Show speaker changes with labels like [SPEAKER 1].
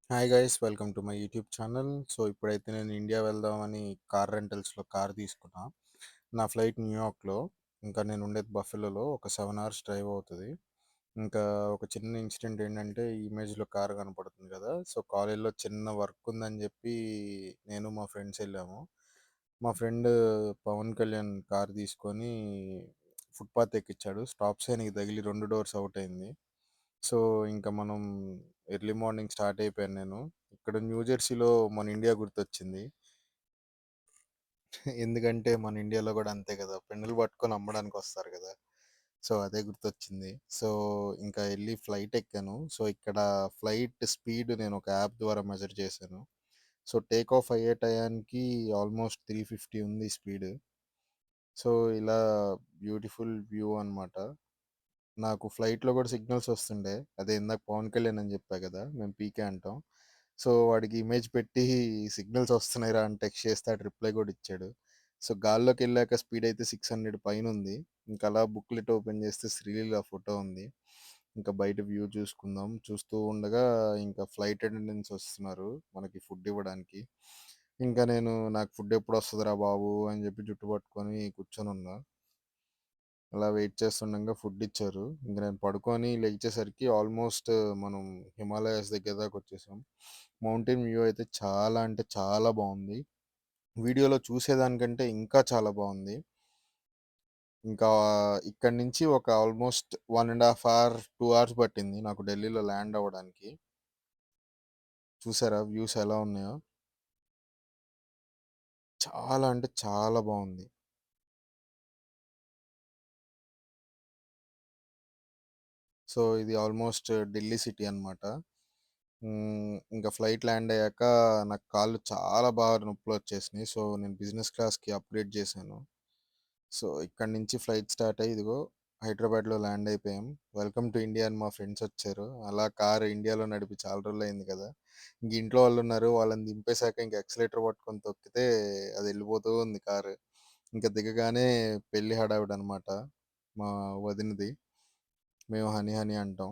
[SPEAKER 1] Hi guys, welcome to my YouTube channel. So ఇప్పుడైతే నేను India వెళ్దామని కార్ రెంటల్స్లో కార్ తీసుకున్నా. నా ఫ్లైట్ న్యూయార్క్లో. ఇంకా నేను ఉండేది బఫెలోలో. ఒక 7 hours డ్రైవ్ అవుతుంది. ఇంకా ఒక చిన్న ఇన్సిడెంట్ ఏంటంటే, ఈ ఇమేజ్లో కార్ కనపడుతుంది కదా. సో కాలేజ్లో చిన్న వర్క్ ఉందని చెప్పి నేను మా ఫ్రెండ్స్ వెళ్ళాము. మా ఫ్రెండ్ పవన్ కళ్యాణ్ కార్ తీసుకొని ఫుట్పాత్ ఎక్కించాడు. స్టాప్ సైన్కి తగిలి 2 doors అవుట్ అయింది. సో ఇంకా మనం ఎర్లీ మార్నింగ్ స్టార్ట్ అయిపోయాను నేను. ఇక్కడ న్యూ జెర్సీలో మన ఇండియా గుర్తొచ్చింది. ఎందుకంటే మన ఇండియాలో కూడా అంతే కదా, పెన్నులు పట్టుకొని అమ్మడానికి వస్తారు కదా. సో అదే గుర్తొచ్చింది. సో ఇంకా వెళ్ళి ఫ్లైట్ ఎక్కాను. సో ఇక్కడ ఫ్లైట్ స్పీడ్ నేను ఒక యాప్ ద్వారా మెజర్ చేశాను. సో టేక్ ఆఫ్ అయ్యే టయానికి ఆల్మోస్ట్ 350 ఉంది స్పీడ్. సో ఇలా బ్యూటిఫుల్ వ్యూ అన్నమాట. నాకు ఫ్లైట్లో కూడా సిగ్నల్స్ వస్తుండే. అదే ఇందాక పవన్ కళ్యాణ్ అని చెప్పా కదా, మేము పీకే అంటాం. సో వాడికి ఇమేజ్ పెట్టి సిగ్నల్స్ వస్తున్నాయిరా అని టెక్స్ట్ చేస్తే ఆడు రిప్లై కూడా ఇచ్చాడు. సో గాల్లోకి వెళ్ళాక స్పీడ్ అయితే 600 పైన ఉంది. ఇంకా అలా బుక్లెట్ ఓపెన్ చేస్తే శ్రీలీల ఫోటో ఉంది. ఇంకా బయట వ్యూ చూసుకుందాం. చూస్తూ ఉండగా ఇంకా ఫ్లైట్ అటెండెన్స్ వస్తున్నారు మనకి ఫుడ్ ఇవ్వడానికి. ఇంకా నేను నాకు ఫుడ్ ఎప్పుడు వస్తుందిరా బాబు అని చెప్పి జుట్టు పట్టుకొని కూర్చొని ఉన్నా. అలా వెయిట్ చేస్తుండగా ఫుడ్ ఇచ్చారు. ఇంక నేను పడుకొని లేచేసరికి ఆల్మోస్ట్ మనం హిమాలయాస్ దగ్గర దాకా వచ్చేసాం. మౌంటైన్ వ్యూ అయితే చాలా అంటే చాలా బాగుంది. వీడియోలో చూసేదానికంటే ఇంకా చాలా బాగుంది. ఇంకా ఇక్కడి నుంచి ఒక ఆల్మోస్ట్ 1.5 hour 2 hours పట్టింది నాకు ఢిల్లీలో ల్యాండ్ అవ్వడానికి. చూసారా వ్యూస్ ఎలా ఉన్నాయో? చాలా అంటే చాలా బాగుంది. సో ఇది ఆల్మోస్ట్ ఢిల్లీ సిటీ అన్నమాట. ఇంకా ఫ్లైట్ ల్యాండ్ అయ్యాక నాకు కాళ్ళు చాలా బాగా నొప్పులు వచ్చేసినాయి. సో నేను బిజినెస్ క్లాస్కి అప్గ్రేడ్ చేశాను. సో ఇక్కడ నుంచి ఫ్లైట్ స్టార్ట్ అయ్యి ఇదిగో హైదరాబాద్లో ల్యాండ్ అయిపోయాం. వెల్కమ్ టు ఇండియా అని మా ఫ్రెండ్స్ వచ్చారు. అలా కారు ఇండియాలో నడిపి చాలా రోజులు అయింది కదా. ఇంక ఇంట్లో వాళ్ళు ఉన్నారు, వాళ్ళని దింపేశాక ఇంక ఎక్సలేటర్ పట్టుకొని తొక్కితే అది వెళ్ళిపోతూ ఉంది కారు. ఇంకా దిగగానే పెళ్లి హడావిడి అనమాట మా వదినది. మేము హనీ హనీ అంటాం.